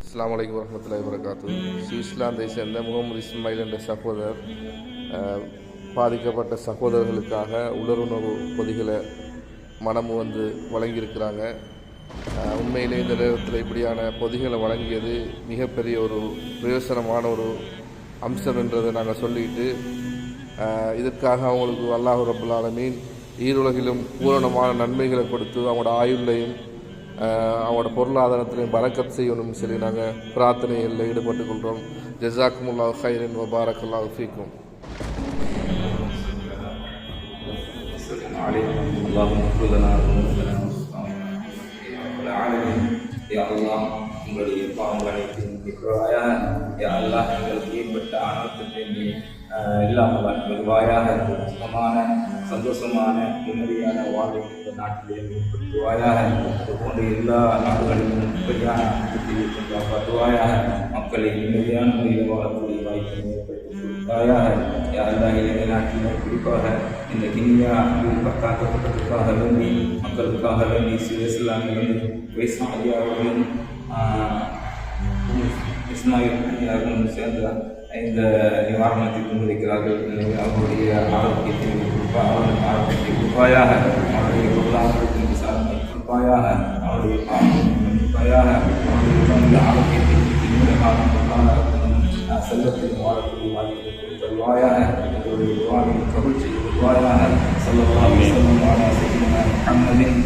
அஸ்ஸலாமு அலைக்கும் வரஹ்மத்துல்லாஹி வபரகாத்துஹு. சுவிட்சர்லாந்தை சேர்ந்த முகமது இஸ்மாயில் என்ற சகோதரர் பாதிக்கப்பட்ட சகோதரர்களுக்காக உலருணவு பொதிகளை மனமு வழங்கியிருக்கிறாங்க. உண்மையிலே இந்த நேரத்தில் இப்படியான பொதிகளை வழங்கியது மிகப்பெரிய ஒரு பிரயோசனமான ஒரு அம்சம் என்றதை நாங்கள் சொல்லிட்டு, இதற்காக அவங்களுக்கு அல்லாஹ் ரப்புல் ஆலமீன் ஈருலகிலும் பூரணமான நன்மைகளை கொடுத்து அவங்களோட ஆயுள்ளையும் அவங்களோட பொருளாதாரத்திலையும் பரக்கத் செய்யணும்னு சொல்லி நாங்கள் பிரார்த்தனைகளில் ஈடுபட்டு கொள்கிறோம். ஜஸாக்குமுல்லாஹு ஹைரன் வ பாரக்கல்லாஹு ஃபீக்கும். உங்களுடைய பாவங்கள் அனைத்தையும் எங்களுக்கு ஏற்பட்ட ஆனந்தத்தை இல்லாமல் வெகுவாயாக சுகமான சந்தோஷமான நிம்மதியான வாழ்வை இந்த நாட்டிலே ஏற்படுத்துவாயாக. போன்ற எல்லா நாடுகளிலும் இப்படியான காப்பாற்றுவாயாக. மக்களை நிம்மதியான முறையில் வாழக்கூடிய வாய்ப்பை ஏற்படுத்துவாயாக. யாரெல்லாம் இலங்கை நாட்டில் குறிப்பாக இந்த கினியா தாக்கப்பட்டதற்காக வேண்டி மக்களுக்காக வேண்டி சுவிட்சர்லாந்திலிருந்து வைஸ்மாலியா அவர்களும் இஸ்மாயிலும் சேர்ந்த இந்த நிவாரணத்தை முன்வைக்கிறார்கள். அவருடைய ஆரோக்கியத்தை கொடுப்பாயாக, அவருடைய பொருளாதாரத்தின் விசாரணை கொடுப்பாயாக, அவருடைய கொடுப்பாயாக, அவருடைய ஆரோக்கியத்தை நீண்டகாலம் பொருளாதாரத்திலும் செல்வத்திலும் வாழக்கூடிய வாய்ப்பை கொடுத்தருவாயாக. அவருடைய வாழ்வில் கபூல் செய்து கொள்வாயாக. ஸல்லல்லாஹு அலைஹி வஸல்லம் முஹம்மதின்